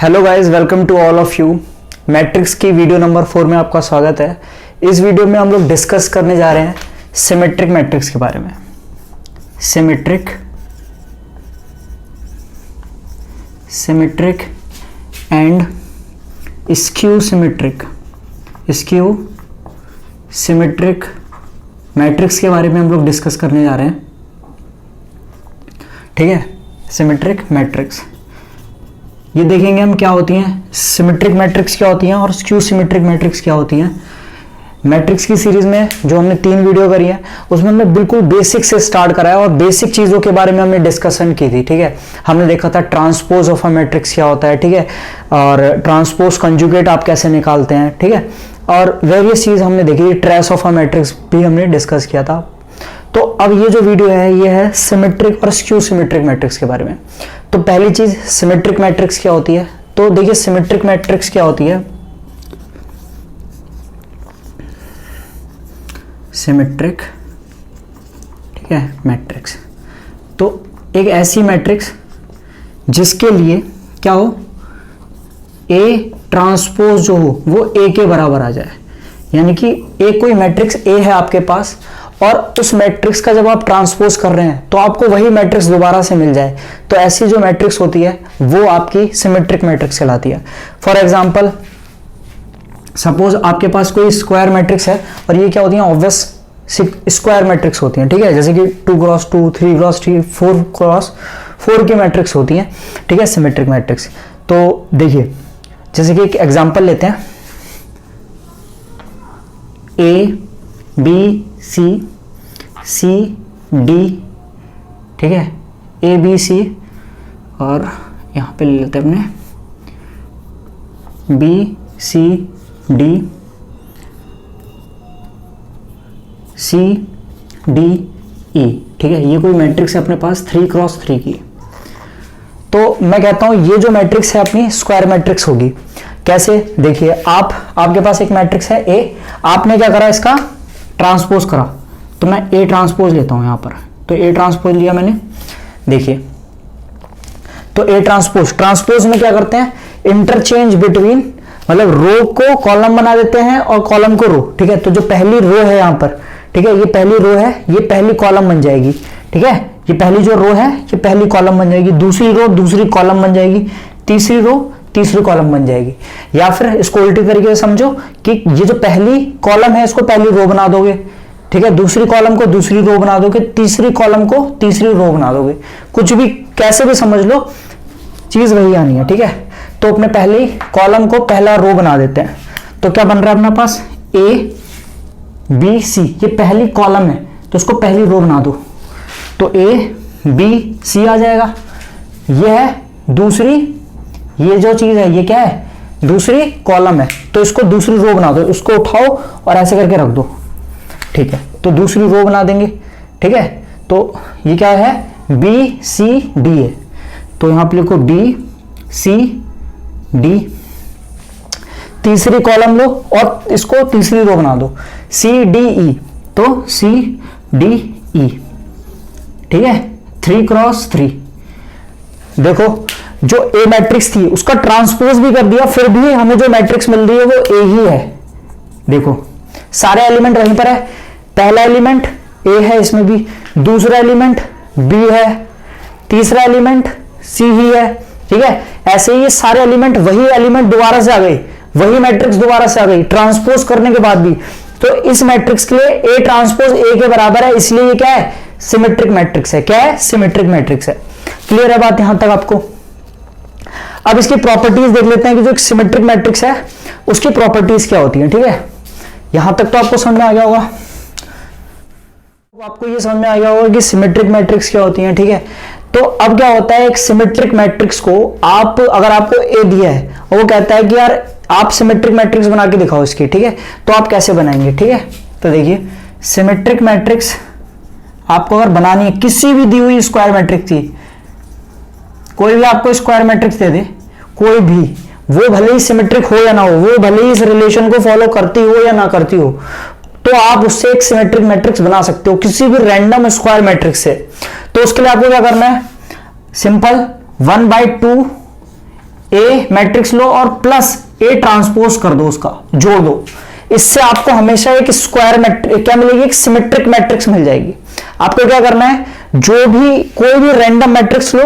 Hello guys, welcome to all of you. Matrix की video number 4 में आपका स्वागत है। इस वीडियो में हम लोग डिस्कस करने जा रहे हैं सिमेट्रिक मैट्रिक्स के बारे में। Symmetric and skew symmetric matrix के बारे में हम लोग डिस्कस करने जा रहे हैं। ठीक है, सिमेट्रिक मैट्रिक्स ये देखेंगे हम क्या होती हैं, सिमेट्रिक मैट्रिक्स क्या होती हैं और स्क्यू सिमेट्रिक मैट्रिक्स क्या होती हैं। मैट्रिक्स की सीरीज में जो हमने 3 वीडियो करी है उसमें हमने बिल्कुल बेसिक से स्टार्ट करा है और बेसिक चीज़ों के बारे में हमने डिस्कशन की थी। ठीक है, हमने देखा था ट्रांसपोज ऑफ अ मैट्रिक्स क्या होता है। ठीक है, और ट्रांसपोज कंजुगेट आप कैसे निकालते हैं। ठीक है, और वेरियस चीज़ हमने देखी, ट्रेस ऑफ अ मैट्रिक्स भी हमने डिस्कस किया था। तो अब ये जो वीडियो है ये है सिमेट्रिक और स्क्यू सिमेट्रिक मैट्रिक्स के बारे में। तो पहली चीज सिमेट्रिक मैट्रिक्स क्या होती है, तो देखिए सिमेट्रिक मैट्रिक्स क्या होती है। सिमेट्रिक, ठीक है, मैट्रिक्स तो एक ऐसी मैट्रिक्स जिसके लिए क्या हो, ए ट्रांसपोज जो हो वो ए के बराबर आ जाए। यानी कि एक कोई मैट्रिक्स ए है आपके पास और उस मैट्रिक्स का जब आप ट्रांसपोज कर रहे हैं तो आपको वही मैट्रिक्स दोबारा से मिल जाए, तो ऐसी जो मैट्रिक्स होती है वो आपकी सिमेट्रिक मैट्रिक्स कहलाती है। फॉर एग्जांपल सपोज आपके पास कोई स्क्वायर मैट्रिक्स है और ये क्या होती है, ऑब्वियस स्क्वायर मैट्रिक्स होती हैं। ठीक है, जैसे कि 2x2, 3x3, 4x4 की मैट्रिक्स होती हैं। ठीक है, सिमेट्रिक मैट्रिक्स। तो देखिए जैसे कि एक एग्जांपल लेते हैं, ABCD, ठीक है, ABC और यहां पे ले लेते हैं अपने BCD, CDE। ठीक है, ये कोई मैट्रिक्स है अपने पास 3x3 की। तो मैं कहता हूं ये जो मैट्रिक्स है अपनी स्क्वायर मैट्रिक्स होगी। कैसे, देखिए आपके पास एक मैट्रिक्स है A, आपने क्या करा, इसका ट्रांसपोज करा, तो मैं A ट्रांसपोज लेता हूं यहां पर। तो A ट्रांसपोज लिया मैंने, देखिए तो A ट्रांसपोज में क्या करते हैं, इंटरचेंज बिटवीन, मतलब रो को कॉलम बना देते हैं और कॉलम को रो। ठीक है, तो जो पहली रो है यहां पर, ठीक है, ये पहली रो है, ये पहली कॉलम बन जाएगी। ठीक है, ये पहली जो रो है ये पहली कॉलम बन जाएगी, दूसरी रो दूसरी कॉलम बन जाएगी, तीसरी रो तीसरी कॉलम बन जाएगी। या फिर इसको उल्टी तरीके से समझो कि ये जो पहली कॉलम है इसको पहली रो बना दोगे। ठीक है, दूसरी कॉलम को दूसरी रो बना दोगे, तीसरी कॉलम को तीसरी रो बना दोगे। कुछ भी कैसे भी समझ लो, चीज वही आनी है। ठीक है, तो अपने पहली कॉलम को पहला रो बना देते हैं। तो क्या बन रहा है अपने पास, ABC, ये पहली कॉलम है तो उसको पहली रो बना दो, तो ABC आ जाएगा। ये है दूसरी, ये जो चीज है ये क्या है, दूसरी कॉलम है, तो इसको दूसरी रो बना दो, उसको उठाओ और ऐसे करके रख दो। ठीक है, तो दूसरी रो बना देंगे। ठीक है, तो ये क्या है, BCD है, तो यहां पे लिखो BCD। तीसरी कॉलम लो और इसको तीसरी रो बना दो, CDE, तो CDE। ठीक है, 3x3। देखो जो ए मैट्रिक्स थी उसका ट्रांसपोज भी कर दिया, फिर भी हमें जो मैट्रिक्स मिल रही है वो ए ही है। देखो सारे एलिमेंट वहीं पर है, पहला एलिमेंट ए है इसमें भी, दूसरा एलिमेंट बी है, तीसरा एलिमेंट सी ही है। ठीक है, ऐसे ही ये सारे एलिमेंट, वही एलिमेंट दोबारा से आ गई, वही मैट्रिक्स दोबारा से आ गई ट्रांसपोज करने के बाद भी। तो इस मैट्रिक्स के लिए ए ट्रांसपोज ए के बराबर है, इसलिए ये क्या है, सिमेट्रिक मैट्रिक्स है। क्या है, सिमेट्रिक मैट्रिक्स है। क्लियर है बात यहां तक आपको। अब इसकी प्रॉपर्टीज देख लेते हैं कि जो एक सिमेट्रिक मैट्रिक्स है उसकी प्रॉपर्टीज क्या होती हैं। ठीक है, यहां तक तो आपको समझ में आ गया होगा, आपको ये समझ में आ गया होगा कि सिमेट्रिक मैट्रिक्स क्या होती हैं। ठीक है, तो अब क्या होता है, एक सिमेट्रिक मैट्रिक्स को आप, अगर आपको ए दिया है और वो कहता है कि यार आप सिमेट्रिक मैट्रिक्स बना के दिखाओ इसकी, ठीक है, तो आप कैसे बनाएंगे। ठीक है, तो देखिए सिमेट्रिक मैट्रिक्स आपको अगर बनानी है, किसी भी दी हुई स्क्वायर मैट्रिक्स की, कोई भी आपको स्क्वायर मैट्रिक्स दे दे, कोई भी, वो भले ही सिमेट्रिक हो या ना हो, वो भले ही इस रिलेशन को फॉलो करती हो या ना करती हो, तो आप उससे एक सिमेट्रिक मैट्रिक्स बना सकते हो किसी भी रैंडम स्क्वायर मैट्रिक्स से। तो उसके लिए आपको क्या करना है, सिंपल 1/2 ए मैट्रिक्स लो और प्लस ए ट्रांसपोज कर दो, उसका जोड़ दो। इससे आपको हमेशा एक स्क्वायर मैट्रिक्स क्या मिलेगी, एक सिमेट्रिक मैट्रिक्स मिल जाएगी। आपको क्या करना है, जो भी कोई भी रैंडम मैट्रिक्स लो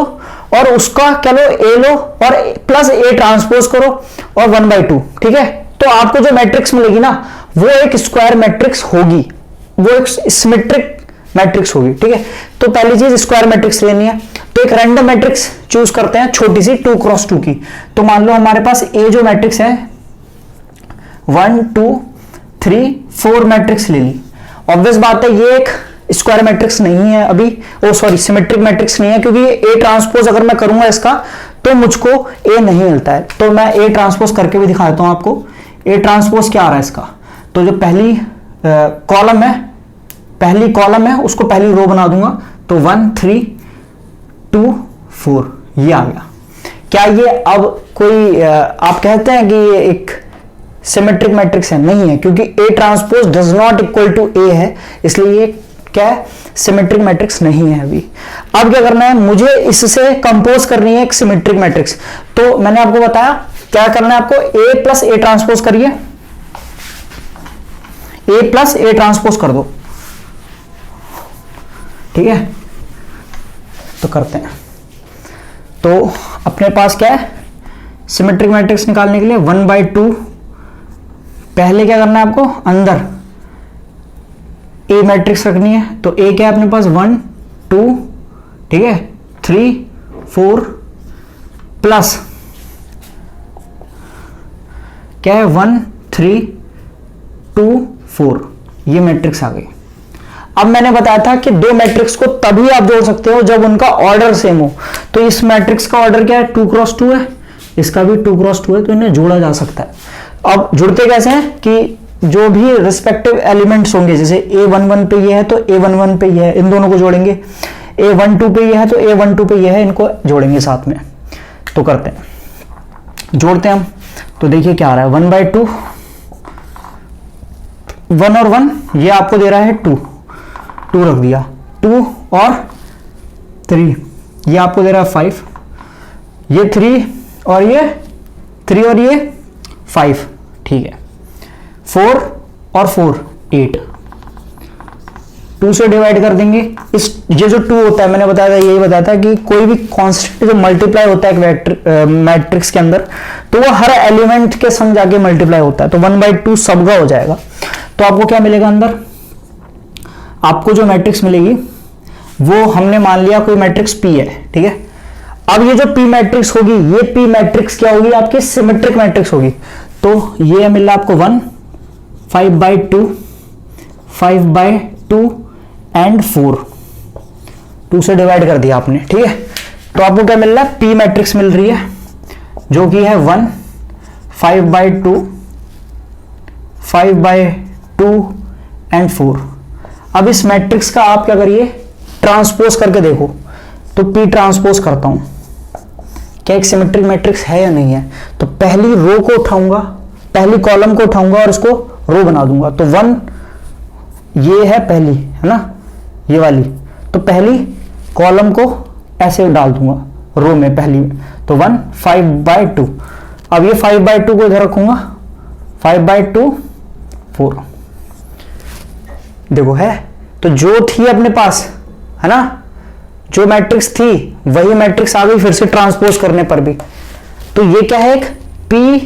और उसका क्या लो, ए लो और प्लस ए ट्रांसपोज करो और 1/2, ठीक है। तो आपको जो मैट्रिक्स मिलेगी ना वो एक स्क्वायर मैट्रिक्स होगी, वो एक सिमेट्रिक मैट्रिक्स होगी, ठीक है। तो पहली चीज स्क्वायर मैट्रिक्स लेनी है, तो एक रैंडम मैट्रिक्स चूज करते हैं छोटी सी 2x2 की। तो मान लो हमारे पास ए जो मैट्रिक्स है 1 2 3 4 मैट्रिक्स ले ली। ऑब्वियस बात है ये एक स्क्वायर मैट्रिक्स नहीं है अभी, सिमेट्रिक मैट्रिक्स नहीं है, क्योंकि ए ट्रांसपोज अगर मैं करूंगा इसका तो मुझको ए नहीं मिलता है। तो मैं ए ट्रांसपोज करके भी दिखाता हूं आपको। ए ट्रांसपोज क्या आ रहा है इसका, तो जो पहली कॉलम है उसको पहली रो बना दूंगा, तो 1 3 2 4 ये आ गया। क्या ये अब कोई आप कहते हैं कि ये एक सिमेट्रिक मैट्रिक्स है? नहीं है, क्योंकि A transpose does not equal to A है, इसलिए ये क्या है, सिमेट्रिक मैट्रिक्स नहीं है अभी। अब क्या करना है, मुझे इससे कंपोज करनी है एक सिमेट्रिक मैट्रिक्स। तो मैंने आपको बताया क्या करना है, आपको ए प्लस ए ट्रांसपोज करिए, ए प्लस ए ट्रांसपोज कर दो, ठीक है। तो करते हैं, तो अपने पास क्या है, सिमेट्रिक मैट्रिक्स निकालने के लिए 1/2 पहले क्या करना है आपको, अंदर ए मैट्रिक्स रखनी है। तो ए क्या है अपने पास 1 2, ठीक है, 3 4 प्लस क्या है 1 3 2 4, ये मैट्रिक्स आ गई। अब मैंने बताया था कि दो मैट्रिक्स को तभी आप जोड़ सकते हो जब उनका ऑर्डर सेम हो। तो इस मैट्रिक्स का ऑर्डर क्या है, 2x2 है, इसका भी 2x2 है, तो इन्हें जोड़ा जा सकता है। अब जुड़ते कैसे हैं कि जो भी रिस्पेक्टिव एलिमेंट्स होंगे, जैसे a11 पे ये है तो a11 पे ये है, इन दोनों को जोड़ेंगे। a12 पे ये है तो a12 पे ये है, इनको जोड़ेंगे साथ में। तो करते हैं, जोड़ते हैं हम। तो देखिए क्या आ रहा है, 1/2 1 और 1 ये आपको दे रहा है 2 रख दिया, 2 और 3 ये आपको दे रहा है 5, ये 3 और ये 5, ठीक है। 4 और 4 8, 2 से डिवाइड कर देंगे। ये जो 2 होता है, मैंने बताया था, यही बताया था कि कोई भी कांस्टेंट जो मल्टीप्लाई होता है एक मैट्रिक्स के अंदर, तो वो हर एलिमेंट के संग जाके मल्टीप्लाई होता है। तो 1/2 सबका हो जाएगा। तो आपको क्या मिलेगा अंदर, आपको जो मैट्रिक्स मिलेगी वो हमने मान लिया कोई मैट्रिक्स P है, ठीक है। अब ये जो P मैट्रिक्स होगी, ये P मैट्रिक्स क्या होगी, आपकी सिमेट्रिक मैट्रिक्स होगी। तो ये मिला आपको 1 5/2 5/2 एंड 4, 2 से डिवाइड कर दिया आपने, ठीक है। तो आपको क्या मिल रहा है, P मैट्रिक्स मिल रही है जो कि है 1 5/2 5/2 एंड 4। अब इस मैट्रिक्स का आप क्या करिए, ट्रांसपोज करके देखो। तो P ट्रांसपोज करता हूं, क्या एक सिमेट्रिक मैट्रिक्स है या नहीं है। तो पहली रो को उठाऊंगा, पहली कॉलम को उठाऊंगा और इसको रो बना दूंगा। तो 1 ये है पहली, है ना, ये वाली। तो पहली कॉलम को ऐसे डाल दूंगा रो में, पहली में। तो 1 5/2, अब ये 5/2 को इधर रखूंगा, 5/2 4, देखो है। तो जो थी अपने पास, है ना, जो मैट्रिक्स थी वही मैट्रिक्स आ गई फिर से ट्रांसपोज करने पर भी। तो ये क्या है, एक P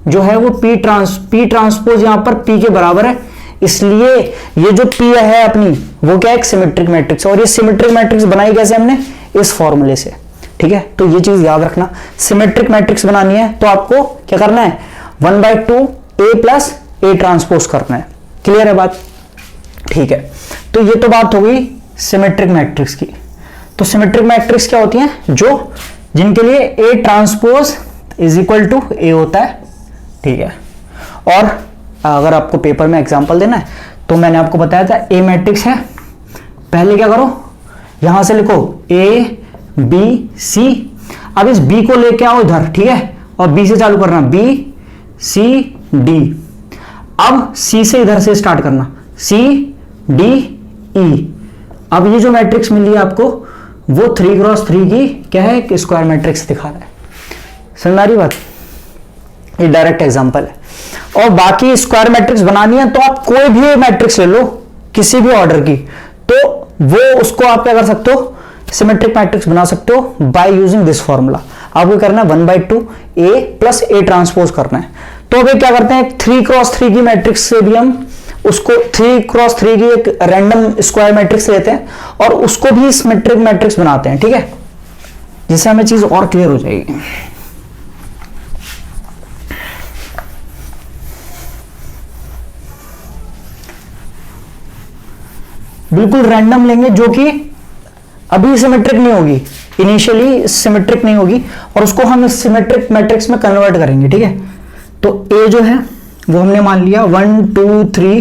जो है वो P ट्रांसपोज यहां पर P के बराबर है, इसलिए ये जो P है अपनी वो क्या है, एक सिमेट्रिक मैट्रिक्स। और ये सिमेट्रिक मैट्रिक्स बनाई कैसे हमने, इस फॉर्मूले से, ठीक है। तो ये चीज याद रखना, सिमेट्रिक मैट्रिक्स बनानी है तो आपको क्या करना है, 1/2 A प्लस A ट्रांसपोज करना है। क्लियर है बात, ठीक है। तो ये तो बात हो गई सिमेट्रिक मैट्रिक्स की। तो सिमेट्रिक मैट्रिक्स क्या होती हैं, जो जिनके लिए A transpose is equal to A होता है, ठीक है। और अगर आपको पेपर में एग्जांपल देना है तो मैंने आपको बताया था A मैट्रिक्स है, पहले क्या करो, यहां से लिखो A B C। अब इस B को लेके आओ इधर, ठीक है, और B से चालू करना, B C D। अब C से इधर से स्टार्ट करना, C D E। अब ये जो मैट्रिक्स मिली है आपको वो 3x3 की क्या है, स्क्वायर मैट्रिक्स दिखा रहा है। समझ में आ रही बात? ये डायरेक्ट एग्जांपल है। और बाकी स्क्वायर मैट्रिक्स बनानी है तो आप कोई भी मैट्रिक्स ले लो किसी भी ऑर्डर की, तो वो उसको आप क्या कर सकते हो, सिमेट्रिक मैट्रिक्स बना सकते हो बाय यूजिंग दिस फॉर्मूला। आपको करना है 1/2 A प्लस A ट्रांसपोज करना है। तो अभी क्या करते हैं, 3x3 की मैट्रिक्स से भी हम उसको 3x3 की एक रैंडम स्क्वायर मैट्रिक्स लेते हैं और उसको भी सिमेट्रिक मैट्रिक्स बनाते हैं, ठीक है, जिससे हमें चीज और क्लियर हो जाएगी। बिल्कुल रैंडम लेंगे जो कि अभी सिमेट्रिक नहीं होगी, इनिशियली सिमेट्रिक नहीं होगी, और उसको हम इस सिमेट्रिक मैट्रिक्स में कन्वर्ट करेंगे, ठीक है। तो A जो है वो हमने मान लिया 1 2 3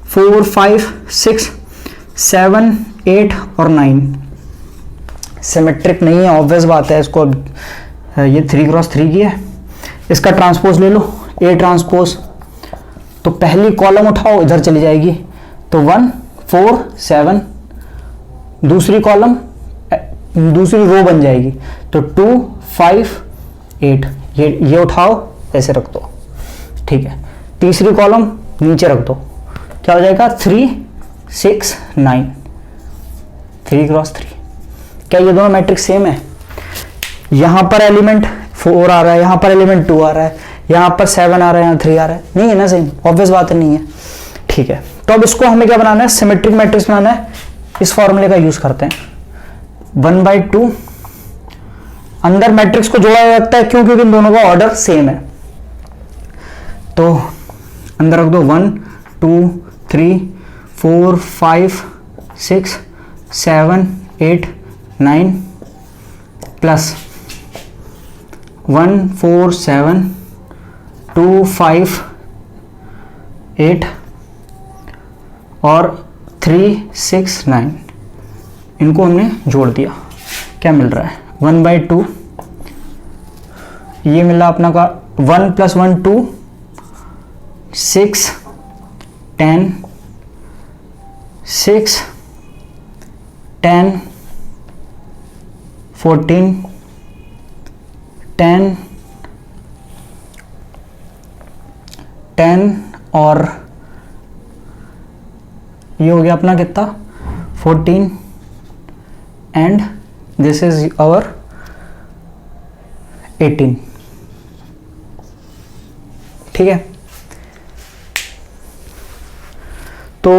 4 5 6 7 8 और 9 सिमेट्रिक नहीं है, ऑब्वियस बात है। इसको ये 3x3 की है, इसका ट्रांसपोज ले लो A ट्रांसपोज। तो पहली कॉलम उठाओ, इधर चली जाएगी, तो 1 4 7, दूसरी कॉलम दूसरी रो बन जाएगी, तो 2 5 8, ये उठाओ ऐसे रख दो, ठीक है। तीसरी कॉलम नीचे रख दो, क्या हो जाएगा 3 6 9, 3x3। क्या ये दोनों मैट्रिक्स सेम है? यहां पर एलिमेंट 4 आ रहा है, यहां पर एलिमेंट 2 आ रहा है, यहां पर 7 आ रहा है, यहां 3 आ रहा है, नहीं है ना सेम, ऑब्वियस बात है नहीं है, ठीक है। तो अब इसको हमें क्या बनाना है, सिमेट्रिक मैट्रिक्स बनाना है। इस फॉर्मूले का यूज करते हैं, 1/2 अंदर मैट्रिक्स को जोड़ा जा सकता है, क्यों? क्योंकि इन दोनों का ऑर्डर सेम है। तो अंदर रख दो 1 2 3 4 5 6 7 8 9 प्लस 1 4 7 2 5 8 और 3 6 9, इनको हमने जोड़ दिया, क्या मिल रहा है 1/2, ये मिला अपना का 1 + 1 2 6 10 6 10 14 10 10 और ये हो गया अपना कितना 14 एंड दिस इज आवर 18, ठीक है। तो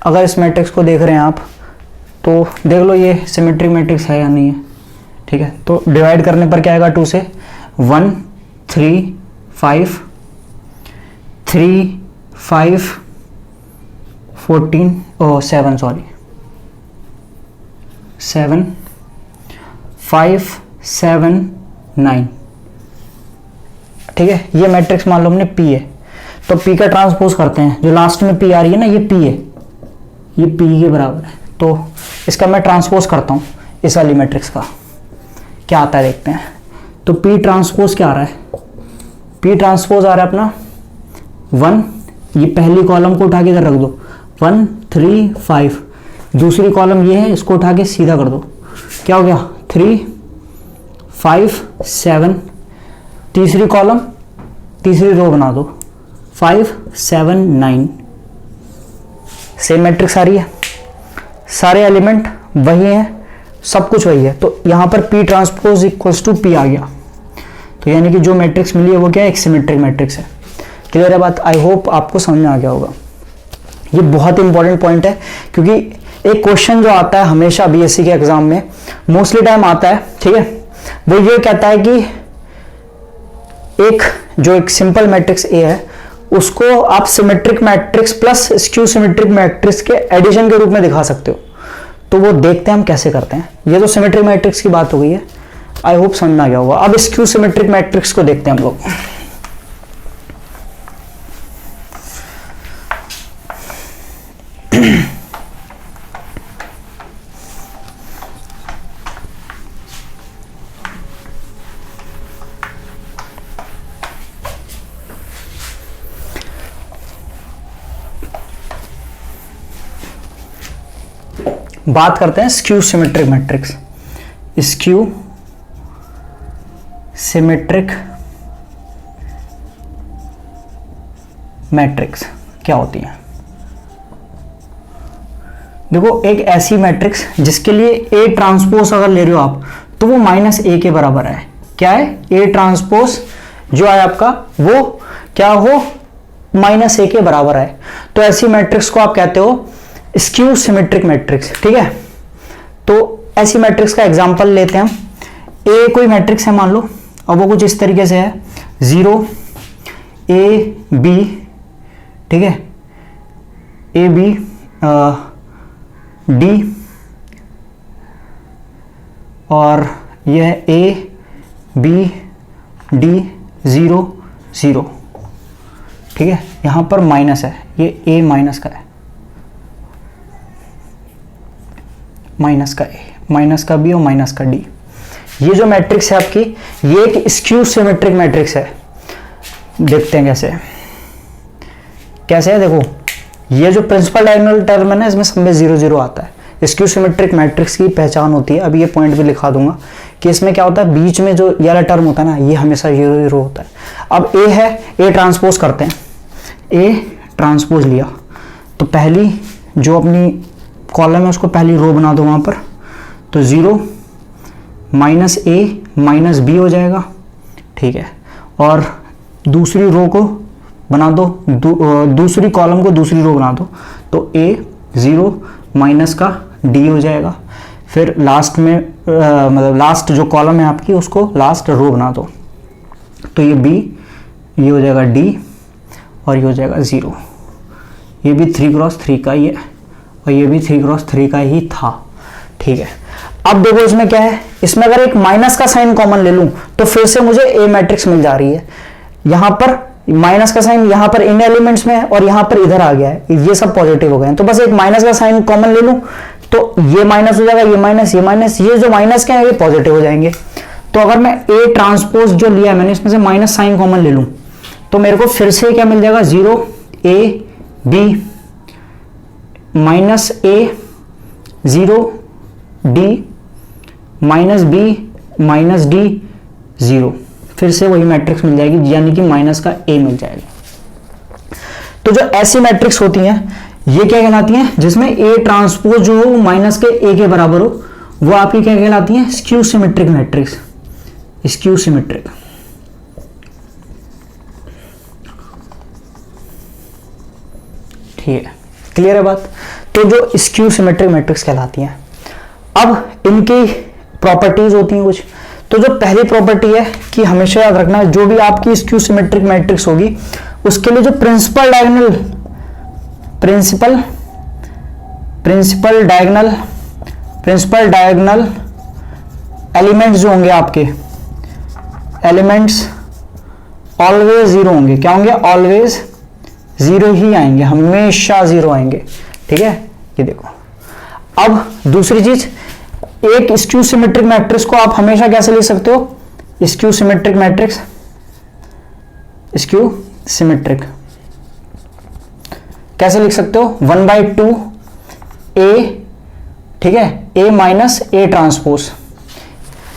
अगर इस मैट्रिक्स को देख रहे हैं आप, तो देख लो ये सिमेट्रिक मैट्रिक्स है या नहीं है, ठीक है। तो डिवाइड करने पर क्या आएगा 2 से 1 3 5 3 5 14 7 सॉरी 7 5 7 9, ठीक है। ये मैट्रिक्स मान लो हमने P है, तो P का ट्रांसपोज करते हैं, जो लास्ट में P आ रही है ना, ये P है, ये P के बराबर है, तो इसका मैं ट्रांसपोज करता हूँ इस वाली मैट्रिक्स का, क्या आता है देखते हैं। तो P ट्रांसपोज क्या आ रहा है, P ट्रांसपोज आ रहा है अपना 1, ये पहली कॉलम को उठा के इधर रख दो 1 3 5, दूसरी कॉलम ये है, इसको उठा के सीधा कर दो, क्या हो गया 3 5 7, तीसरी कॉलम तीसरी रो बना दो 5 7 9, सेम मैट्रिक्स आ रही है, सारे एलिमेंट वही हैं, सब कुछ वही है। तो यहाँ पर P transpose equals to P आ गया, तो यानी कि जो मैट्रिक्स मिली है वो क्या है, एक सिमेट्रिक मैट्रिक्स है। क्लियर है बात? आई होप आपको समझ में आ गया होगा। ये बहुत इंपॉर्टेंट पॉइंट है, क्योंकि एक क्वेश्चन जो आता है हमेशा बीएससी के एग्जाम में मोस्टली टाइम आता है, ठीक है, वो ये कहता है कि एक सिंपल मैट्रिक्स ए है उसको आप symmetric matrix plus skew symmetric matrix के एडिशन के रूप में दिखा सकते हो। तो वो देखते हैं हम कैसे करते हैं। ये तो सिमेट्रिक मैट्रिक्स की बात हो गई है, आई होप समझ में आ गया होगा। अब स्क्यू सिमेट्रिक मैट्रिक्स को देखते हैं हम लोग। बात करते हैं skew symmetric matrix. Skew symmetric matrix क्या होती है? देखो, एक ऐसी मैट्रिक्स जिसके लिए ए ट्रांसपोज अगर ले रहे हो आप तो वो -a के बराबर है। क्या है? ए ट्रांसपोज जो है आपका वो क्या हो, -a के बराबर है। तो ऐसी मैट्रिक्स को आप कहते हो स्क्यू सिमेट्रिक मैट्रिक्स। ठीक है, तो ऐसी मैट्रिक्स का एग्जांपल लेते हैं हम। ए कोई मैट्रिक्स है मान लो, अब वो कुछ इस तरीके से है 0 A B, ठीक है, A B D और यह A B D 0 0, ठीक है। यहां पर माइनस है, ये A माइनस का है, माइनस का A, माइनस का B और माइनस का D। ये जो मैट्रिक्स है आपकी, ये एक स्क्यू सिमेट्रिक मैट्रिक्स है। देखते हैं कैसे है। देखो, ये जो प्रिंसिपल डायगोनल टर्म है ना, इसमें सब में 0 0 आता है। स्क्यू सिमेट्रिक मैट्रिक्स की पहचान होती है, अभी ये पॉइंट भी लिखा दूंगा कि इसमें क्या होता है, बीच में जो ये वाला टर्म होता है ना, ये हमेशा 0 0 होता है। अब ए है, ए ट्रांसपोज करते हैं, ए ट्रांसपोज लिया तो पहली जो अपनी कॉलम है उसको पहली रो बना दो वहां पर, तो 0 -a -b हो जाएगा, ठीक है। और दूसरी रो को बना दो, दूसरी कॉलम को दूसरी रो बना दो, तो a 0 माइनस का d हो जाएगा। फिर लास्ट में मतलब लास्ट जो कॉलम है आपकी उसको लास्ट रो बना दो, तो ये b, ये हो जाएगा d और ये हो जाएगा 0। ये भी 3x3 का ही है और ये भी 3x3 का ही था, ठीक है। अब देखो इसमें क्या है, इसमें अगर एक माइनस का साइन कॉमन ले लूं तो फिर से मुझे ए मैट्रिक्स मिल जा रही है। यहां पर माइनस का साइन यहां पर इन एलिमेंट्स में है और यहां पर इधर आ गया है, ये सब पॉजिटिव हो गए हैं। तो बस एक माइनस का साइन कॉमन ले लूं तो ये माइनस हो जाएगा, ये माइनस, ये माइनस, ये जो माइनस के हैं ये पॉजिटिव हो जाएंगे। तो अगर मैं ए ट्रांसपोज जो लिया है मैंने, इसमें से माइनस साइन कॉमन ले लूं तो मेरे को फिर से क्या मिल जाएगा, 0 A B -a 0 D -b -d 0, फिर से वही मैट्रिक्स मिल जाएगी, यानी कि माइनस का a मिल जाएगा। तो जो ऐसी मैट्रिक्स होती हैं ये क्या कहलाती हैं, जिसमें a ट्रांसपोज जो हो माइनस के a के बराबर हो, वो आपकी क्या कहलाती हैं, skew symmetric matrix, skew symmetric. ठीक है, क्लियर है बात। तो जो स्क्यू सिमेट्रिक मैट्रिक्स कहलाती हैं, अब इनकी प्रॉपर्टीज होती हैं कुछ। तो जो पहली प्रॉपर्टी है कि हमेशा याद रखना है, जो भी आपकी स्क्यू सिमेट्रिक मैट्रिक्स होगी उसके लिए जो प्रिंसिपल डायगोनल एलिमेंट्स जो होंगे आपके, एलिमेंट्स ऑलवेज 0 होंगे। क्या होंगे, ऑलवेज 0 ही आएंगे, हमेशा 0 आएंगे, ठीक है। ये देखो, अब दूसरी चीज, एक स्क्यू सिमेट्रिक मैट्रिक्स को आप हमेशा कैसे लिख सकते हो, skew symmetric matrix, skew symmetric कैसे लिख सकते हो, 1/2 A, ठीक है, A माइनस A ट्रांसपोज।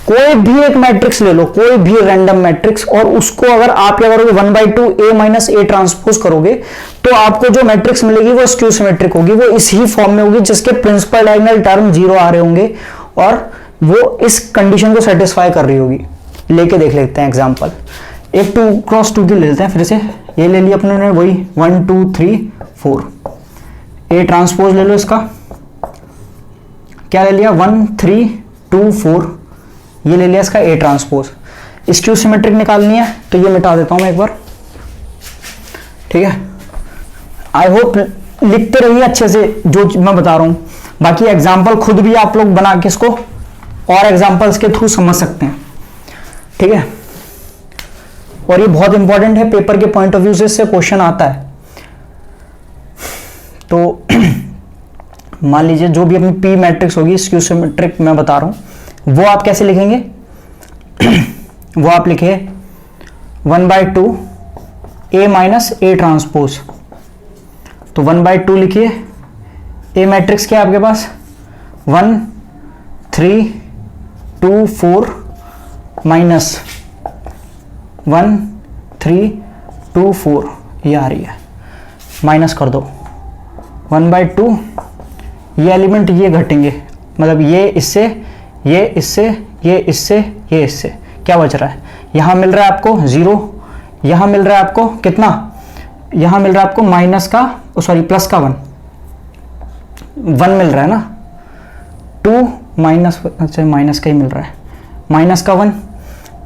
कोई भी एक मैट्रिक्स ले लो, कोई भी रैंडम मैट्रिक्स, और उसको अगर आप क्या करोगे 1/2 A माइनस A ट्रांसपोज करोगे तो आपको जो मैट्रिक्स मिलेगी वो स्क्यू सिमेट्रिक होगी। वो इसी फॉर्म में होगी जिसके प्रिंसिपल डायगोनल टर्म 0 आ रहे होंगे और वो इस कंडीशन को सेटिस्फाई कर रही होगी। लेके देख लेते हैं एग्जांपल, एक 2x2 की ले लेते हैं फिर से। ये ले लिया अपने ने वही 1 2 3 4, A ट्रांसपोज ले लो, इसका क्या ले लिया 1 3 2 4, ये ले लिया इसका A ट्रांसपोज। स्क्यू सिमेट्रिक निकालनी है तो ये मिटा देता हूं मैं एक बार, ठीक है। आई होप लिखते रहिए अच्छे से जो मैं बता रहा हूं, बाकी एग्जाम्पल खुद भी आप लोग बना के इसको और एग्जाम्पल्स के थ्रू समझ सकते हैं, ठीक है। और ये बहुत इंपॉर्टेंट है, पेपर के पॉइंट ऑफ व्यू से इससे क्वेश्चन आता है। तो मान लीजिए जो भी अपनी पी मैट्रिक्स होगी स्क्यू सिमेट्रिक मैं बता रहा हूं, वो आप कैसे लिखेंगे वो आप लिखे 1/2 A माइनस A ट्रांसपोज। तो 1/2 लिखिए, ए मैट्रिक्स क्या है आपके पास 1 3 2 4 माइनस 1 3 2 4 ये आ रही है, माइनस कर दो 1/2, ये एलिमेंट ये घटेंगे, मतलब ये इससे, ये इससे, ये इससे, ये इससे, क्या बच रहा है, यहाँ मिल रहा है आपको 0, यहाँ मिल रहा है आपको कितना, यहाँ मिल रहा है आपको माइनस का, सॉरी प्लस का 1 मिल रहा है ना, 2 माइनस, अच्छा माइनस का ही मिल रहा है, माइनस का 1,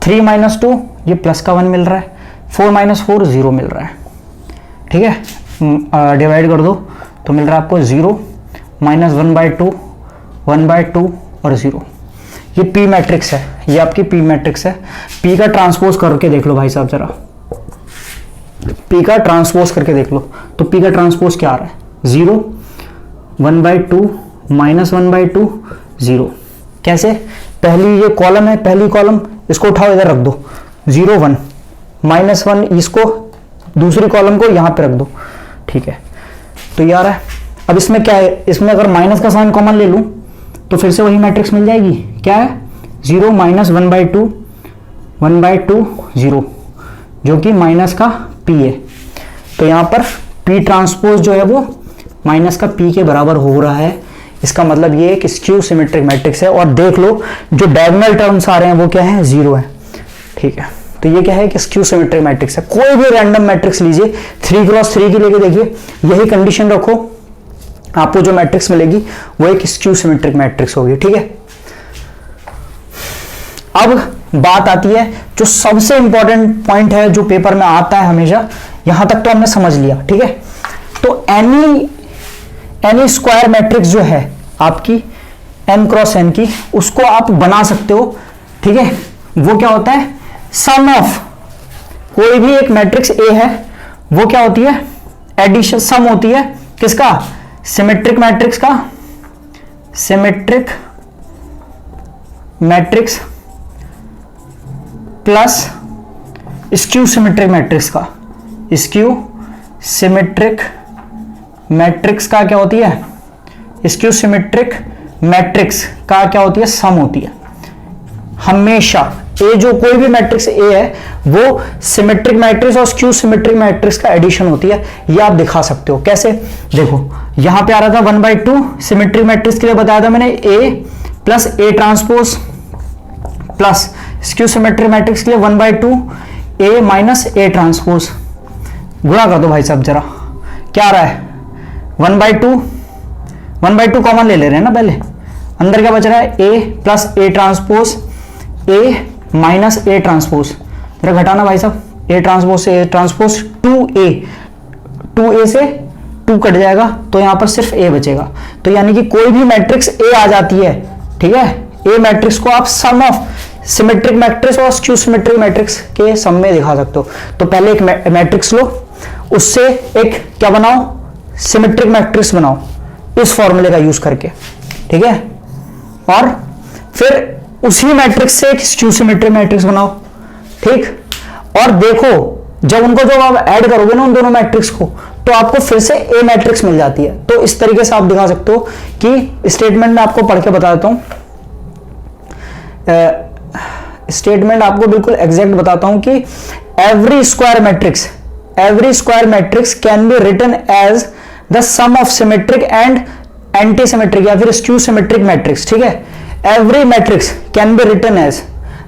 3 माइनस 2 ये प्लस का 1 मिल रहा है, 4 माइनस 4 0 मिल रहा है, ठीक है, डिवाइड कर दो तो मिल रहा है आपको 0 माइनस 1/2, 1/2 और 0। ये पी मैट्रिक्स है, ये आपकी पी मैट्रिक्स है। पी का ट्रांसपोज करके देख लो भाई साहब जरा, पी का ट्रांसपोज करके देख लो, तो पी का ट्रांसपोज क्या आ रहा है, 0 1/2 माइनस 1/2 0। कैसे, पहली ये कॉलम है, पहली कॉलम इसको उठाओ इधर रख दो, 0 1 माइनस 1, इसको दूसरी कॉलम को यहां पे रख दो, ठीक है, तो ये आ रहा है। अब इसमें क्या है, इसमें अगर माइनस का साइन कॉमन ले लूं तो फिर से वही मैट्रिक्स मिल जाएगी, क्या है 0 माइनस 1/2 0, जो कि माइनस का पी है। तो यहां पर पी ट्रांसपोज जो है वो माइनस का पी के बराबर हो रहा है। इसका मतलब ये एक स्क्यू सिमेट्रिक मैट्रिक्स है। और देख लो जो डायगोनल टर्म्स आ रहे हैं वो क्या है, 0 है, ठीक है। तो ये क्या है कि स्क्यू सिमेट्रिक मैट्रिक्स है। कोई भी रैंडम मैट्रिक्स लीजिए 3x3 की लेके देखिए, यही कंडीशन रखो, आपको जो मैट्रिक्स मिलेगी वो एक स्क्यू सिमेट्रिक मैट्रिक्स होगी, ठीक है। अब बात आती है जो सबसे इंपॉर्टेंट पॉइंट है, जो पेपर में आता है हमेशा, यहां तक तो हमने समझ लिया, ठीक है। तो एनी स्क्वायर मैट्रिक्स जो है आपकी n×n की, उसको आप बना सकते हो, ठीक है। वो क्या होता है, सम ऑफ कोई भी एक मैट्रिक्स ए है, वो क्या होती है, एडिशन, सम होती है किसका, सिमेट्रिक मैट्रिक्स का, symmetric matrix plus skew symmetric matrix का, स्क्यू सिमेट्रिक मैट्रिक्स का क्या होती है, स्क्यू सिमेट्रिक मैट्रिक्स का क्या होती है, सम होती है हमेशा। ए जो कोई भी मैट्रिक्स ए है वो सिमेट्रिक मैट्रिक्स और स्क्यू सिमेट्रिक मैट्रिक्स का एडिशन होती है। ये आप दिखा सकते हो कैसे, देखो यहां पे आ रहा था 1/2, सिमेट्रिक मैट्रिक्स के लिए बताया था मैंने A plus A transpose, plus skew symmetric matrix के लिए 1/2 ए माइनस ए ट्रांसपोज। गुणा कर दो भाई साहब जरा, क्या आ रहा है 1/2 कॉमन ले रहे हैं ना पहले, अंदर क्या बच रहा है, A plus A transpose, A minus A transpose, जरा घटाना भाई साहब, ए ट्रांसपोज से ए ट्रांसपोज 2a से 2 कट जाएगा, तो यहां पर सिर्फ ए बचेगा। तो यानी कि कोई भी मैट्रिक्स ए आ जाती है, ठीक है, ए मैट्रिक्स को आप सम ऑफ सिमेट्रिक मैट्रिक्स और स्क्यू सिमेट्रिक मैट्रिक्स के सम में दिखा सकते हो। तो पहले एक मैट्रिक्स लो, उससे एक क्या बनाओ, सिमेट्रिक मैट्रिक्स बनाओ इस फॉर्मूले का यूज करके, ठीक है, और फिर उसी मैट्रिक्स से एक स्क्यू सिमेट्रिक मैट्रिक्स बनाओ, ठीक। और देखो जब उनको जो आप ऐड करोगे ना उन दोनों मैट्रिक्स को, तो आपको फिर से ए मैट्रिक्स मिल जाती है। तो इस तरीके से आप दिखा सकते हो कि स्टेटमेंट में आपको पढ़ के बता देता हूं, स्टेटमेंट आपको बिल्कुल एग्जैक्ट बताता हूं कि every square matrix can be written as the sum of symmetric and anti symmetric या फिर स्क्यू सिमेट्रिक मैट्रिक्स, ठीक है। Every matrix can be written as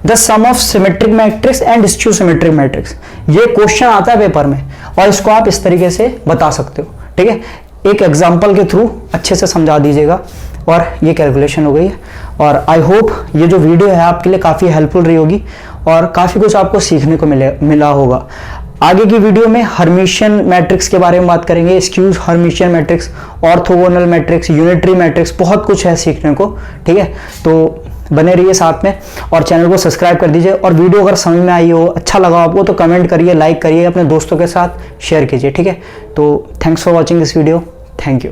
the sum of symmetric matrix and skew symmetric matrix. ये question आता है paper में और इसको आप इस तरीके से बता सकते हो, ठीक है। एक एग्जांपल के थ्रू अच्छे से समझा दीजिएगा और ये कैलकुलेशन हो गई है। और आई होप ये जो वीडियो है आपके लिए काफ़ी हेल्पफुल रही होगी और काफ़ी कुछ आपको सीखने को मिला होगा। आगे की वीडियो में हर्मिशियन मैट्रिक्स के बारे में बात करेंगे, skew Hermitian matrix, orthogonal matrix, unitary matrix, बहुत कुछ है सीखने को, ठीक है। तो बने रहिए साथ में और चैनल को सब्सक्राइब कर दीजिए। और वीडियो अगर समझ में आई हो, अच्छा लगा आपको, तो कमेंट करिए, लाइक करिए, अपने दोस्तों के साथ शेयर कीजिए, ठीक है। तो thanks for watching this video, thank you.